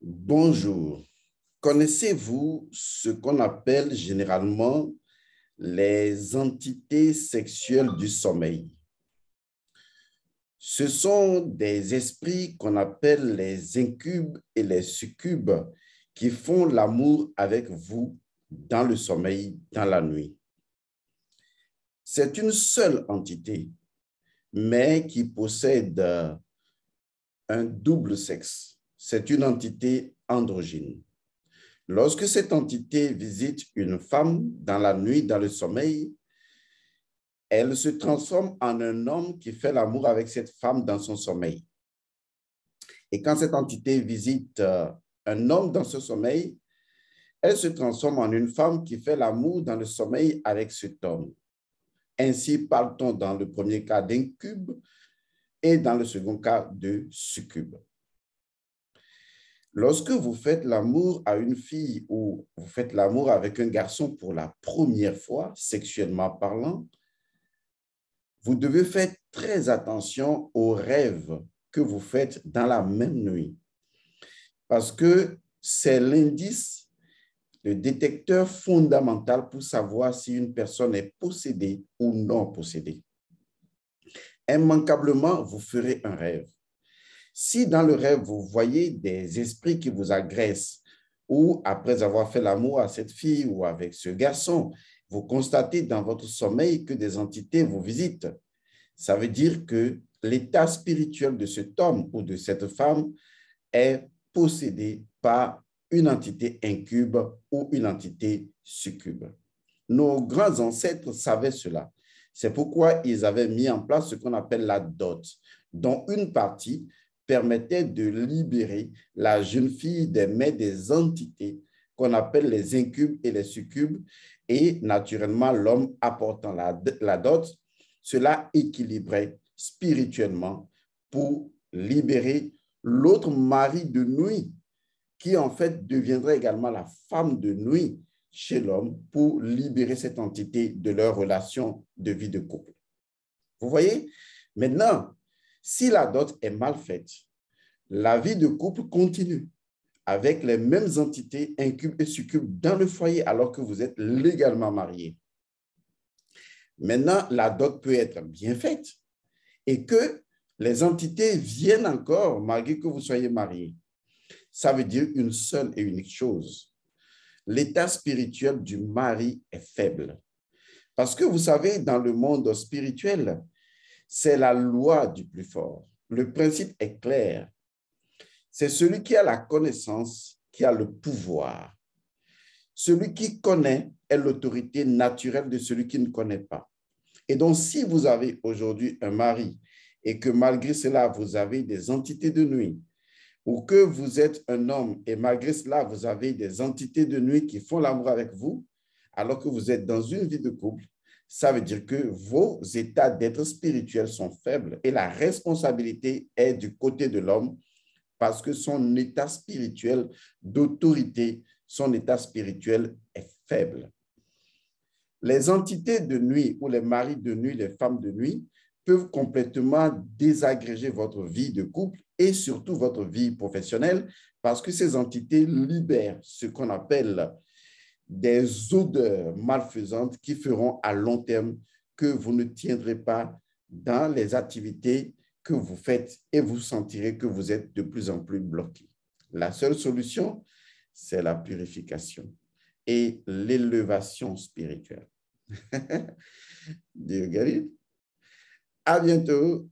Bonjour. Connaissez-vous ce qu'on appelle généralement les entités sexuelles du sommeil? Ce sont des esprits qu'on appelle les incubes et les succubes qui font l'amour avec vous dans le sommeil, dans la nuit. C'est une seule entité, mais qui possède un double sexe. C'est une entité androgyne. Lorsque cette entité visite une femme dans la nuit, dans le sommeil, elle se transforme en un homme qui fait l'amour avec cette femme dans son sommeil. Et quand cette entité visite un homme dans ce sommeil, elle se transforme en une femme qui fait l'amour dans le sommeil avec cet homme. Ainsi parle-t-on dans le premier cas d'incube et dans le second cas de succube. Lorsque vous faites l'amour à une fille ou vous faites l'amour avec un garçon pour la première fois, sexuellement parlant, vous devez faire très attention aux rêves que vous faites dans la même nuit. Parce que c'est l'indice, le détecteur fondamental pour savoir si une personne est possédée ou non possédée. Immanquablement, vous ferez un rêve. Si dans le rêve, vous voyez des esprits qui vous agressent ou après avoir fait l'amour à cette fille ou avec ce garçon, vous constatez dans votre sommeil que des entités vous visitent, ça veut dire que l'état spirituel de cet homme ou de cette femme est possédé par une entité incube ou une entité succube. Nos grands ancêtres savaient cela. C'est pourquoi ils avaient mis en place ce qu'on appelle la dot, dont une partie permettait de libérer la jeune fille des mains des entités qu'on appelle les incubes et les succubes, et naturellement l'homme apportant la dot, cela équilibrait spirituellement pour libérer l'autre mari de nuit, qui en fait deviendrait également la femme de nuit chez l'homme pour libérer cette entité de leur relation de vie de couple. Vous voyez? Maintenant, si la dot est mal faite, la vie de couple continue avec les mêmes entités incubes et succubes dans le foyer alors que vous êtes légalement mariés. Maintenant, la dot peut être bien faite et que les entités viennent encore malgré que vous soyez mariés. Ça veut dire une seule et unique chose. L'état spirituel du mari est faible. Parce que vous savez, dans le monde spirituel, c'est la loi du plus fort. Le principe est clair. C'est celui qui a la connaissance qui a le pouvoir. Celui qui connaît est l'autorité naturelle de celui qui ne connaît pas. Et donc, si vous avez aujourd'hui un mari et que malgré cela, vous avez des entités de nuit, ou que vous êtes un homme et malgré cela, vous avez des entités de nuit qui font l'amour avec vous, alors que vous êtes dans une vie de couple, ça veut dire que vos états d'être spirituel sont faibles et la responsabilité est du côté de l'homme parce que son état spirituel d'autorité, son état spirituel est faible. Les entités de nuit ou les maris de nuit, les femmes de nuit, peuvent complètement désagréger votre vie de couple et surtout votre vie professionnelle parce que ces entités libèrent ce qu'on appelle des odeurs malfaisantes qui feront à long terme que vous ne tiendrez pas dans les activités que vous faites et vous sentirez que vous êtes de plus en plus bloqué. La seule solution, c'est la purification et l'élévation spirituelle. Dieu guérit. À bientôt.